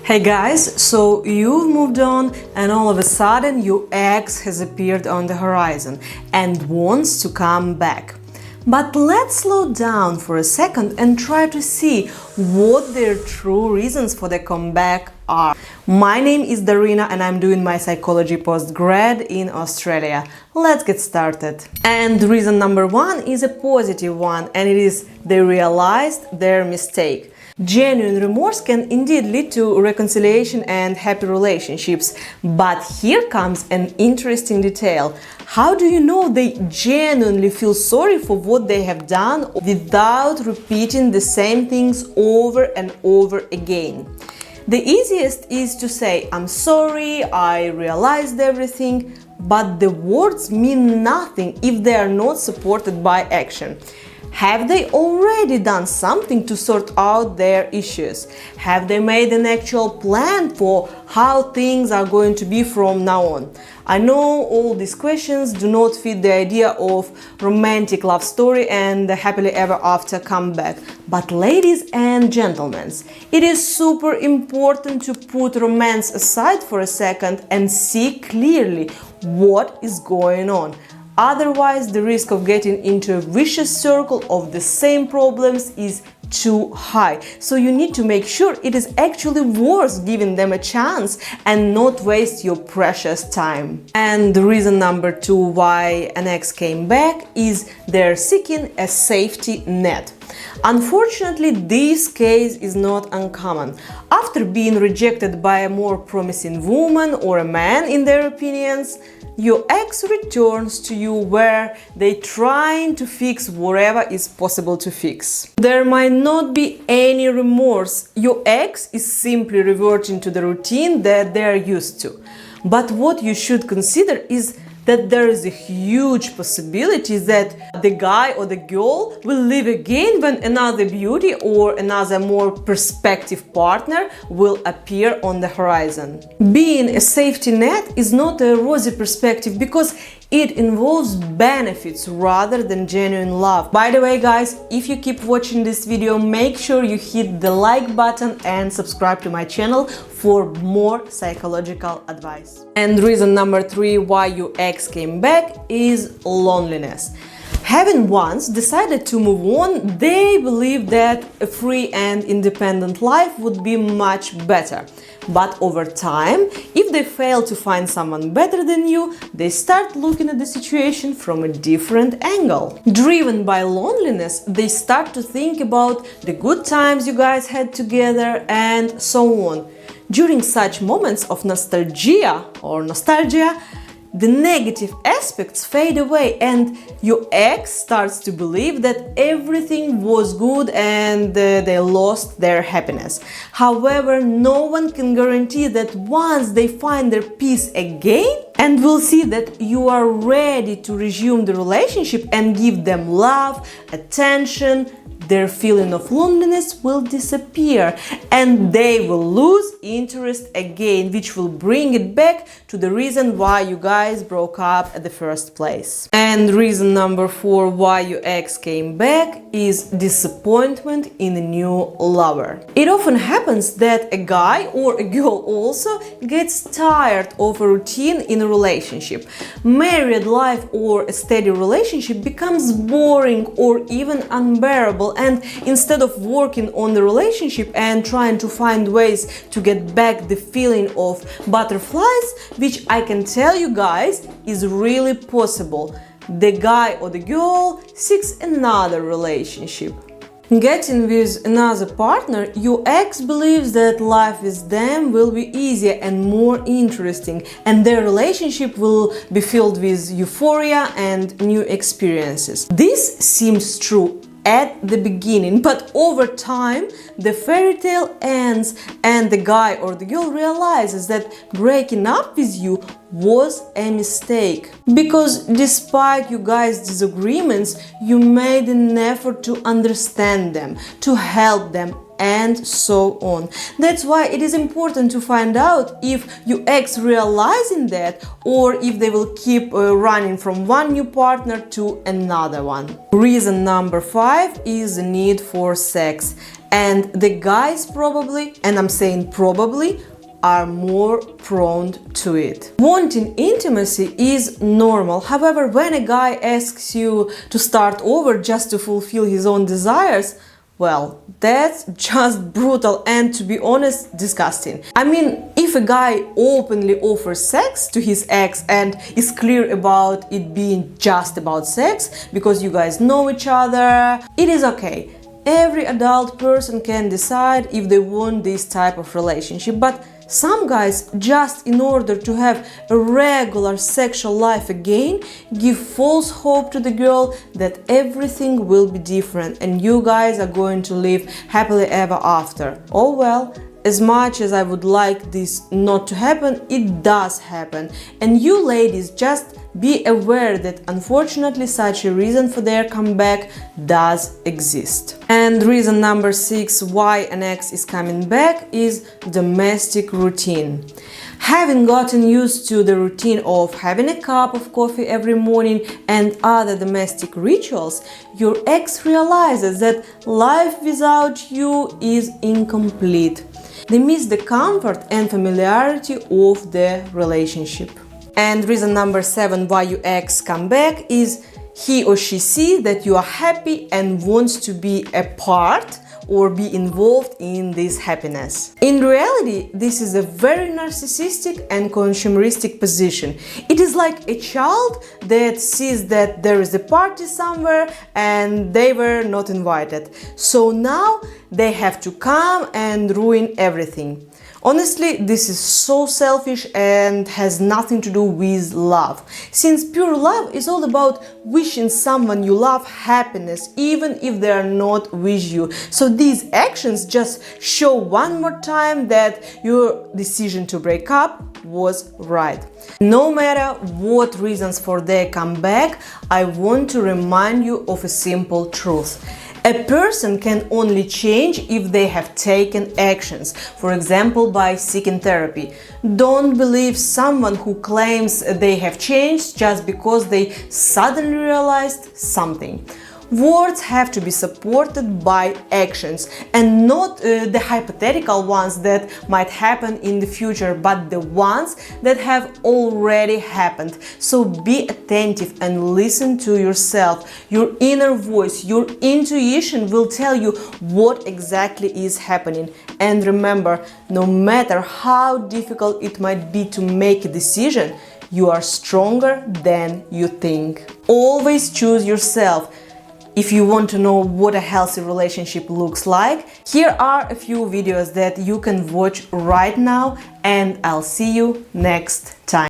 Hey guys, so you've moved on and all of a sudden your ex has appeared on the horizon and wants to come back. But let's slow down for a second and try to see what their true reasons for the comeback are. My name is Darina and I'm doing my psychology postgrad in Australia. Let's get started. And reason number one is a positive one, and it is they realized their mistake. Genuine remorse can indeed lead to reconciliation and happy relationships, but here comes an interesting detail. How do you know they genuinely feel sorry for what they have done without repeating the same things over and over again? The easiest is to say, "I'm sorry, I realized everything," but the words mean nothing if they are not supported by action. Have they already done something to sort out their issues? Have they made an actual plan for how things are going to be from now on? I know all these questions do not fit the idea of romantic love story and the happily ever after comeback. But ladies and gentlemen, it is super important to put romance aside for a second and see clearly what is going on. Otherwise, the risk of getting into a vicious circle of the same problems is too high. So you need to make sure it is actually worth giving them a chance and not waste your precious time. And the reason number two why an ex came back is they're seeking a safety net. Unfortunately, this case is not uncommon. After being rejected by a more promising woman or a man in their opinions, your ex returns to you where they're trying to fix whatever is possible to fix. There might not be any remorse. Your ex is simply reverting to the routine that they're used to. But what you should consider is that there is a huge possibility that the guy or the girl will leave again when another beauty or another more prospective partner will appear on the horizon. Being a safety net is not a rosy perspective because it involves benefits rather than genuine love. By the way, guys, if you keep watching this video, make sure you hit the like button and subscribe to my channel for more psychological advice. And reason number three why your ex came back is loneliness. Having once decided to move on, they believe that a free and independent life would be much better. But over time, if they fail to find someone better than you, they start looking at the situation from a different angle. Driven by loneliness, they start to think about the good times you guys had together and so on. During such moments of nostalgia, the negative aspects fade away and your ex starts to believe that everything was good and they lost their happiness. However, no one can guarantee that once they find their peace again and will see that you are ready to resume the relationship and give them love, attention, their feeling of loneliness will disappear and they will lose interest again, which will bring it back to the reason why you guys broke up at the first place. And reason number four why your ex came back is disappointment in a new lover. It often happens that a guy or a girl also gets tired of a routine in a relationship. Married life or a steady relationship becomes boring or even unbearable, and instead of working on the relationship and trying to find ways to get back the feeling of butterflies, which I can tell you guys is really possible, the guy or the girl seeks another relationship. Getting with another partner, your ex believes that life with them will be easier and more interesting, and their relationship will be filled with euphoria and new experiences. This seems true at the beginning, but over time the fairy tale ends and the guy or the girl realizes that breaking up with you was a mistake. Because despite you guys' disagreements, you made an effort to understand them, to help them, and so on. That's why it is important to find out if your ex realizing that or if they will keep running from one new partner to another one. Reason number five is the need for sex. And the guys probably, and I'm saying probably, are more prone to it. Wanting intimacy is normal. However, when a guy asks you to start over just to fulfill his own desires, well, that's just brutal and, to be honest, disgusting. I mean, if a guy openly offers sex to his ex and is clear about it being just about sex because you guys know each other, it is okay. Every adult person can decide if they want this type of relationship, but some guys, just in order to have a regular sexual life again, give false hope to the girl that everything will be different and you guys are going to live happily ever after. Oh well, as much as I would like this not to happen, it does happen. And you ladies, just be aware that unfortunately such a reason for their comeback does exist. And reason number 6 why an ex is coming back is domestic routine. Having gotten used to the routine of having a cup of coffee every morning and other domestic rituals, your ex realizes that life without you is incomplete. They miss the comfort and familiarity of the relationship. And reason number 7 why your ex come back is he or she sees that you are happy and wants to be a part or be involved in this happiness. In reality, this is a very narcissistic and consumeristic position. It is like a child that sees that there is a party somewhere and they were not invited. So now they have to come and ruin everything. Honestly, this is so selfish and has nothing to do with love, since pure love is all about wishing someone you love happiness, even if they are not with you. So these actions just show one more time that your decision to break up was right. No matter what reasons for their comeback, I want to remind you of a simple truth. A person can only change if they have taken actions, for example, by seeking therapy. Don't believe someone who claims they have changed just because they suddenly realized something. Words have to be supported by actions and not the hypothetical ones that might happen in the future, but the ones that have already happened. So be attentive and listen to yourself. Your inner voice, your intuition will tell you what exactly is happening. And remember, no matter how difficult it might be to make a decision, you are stronger than you think. Always choose yourself. If you want to know what a healthy relationship looks like, here are a few videos that you can watch right now, and I'll see you next time.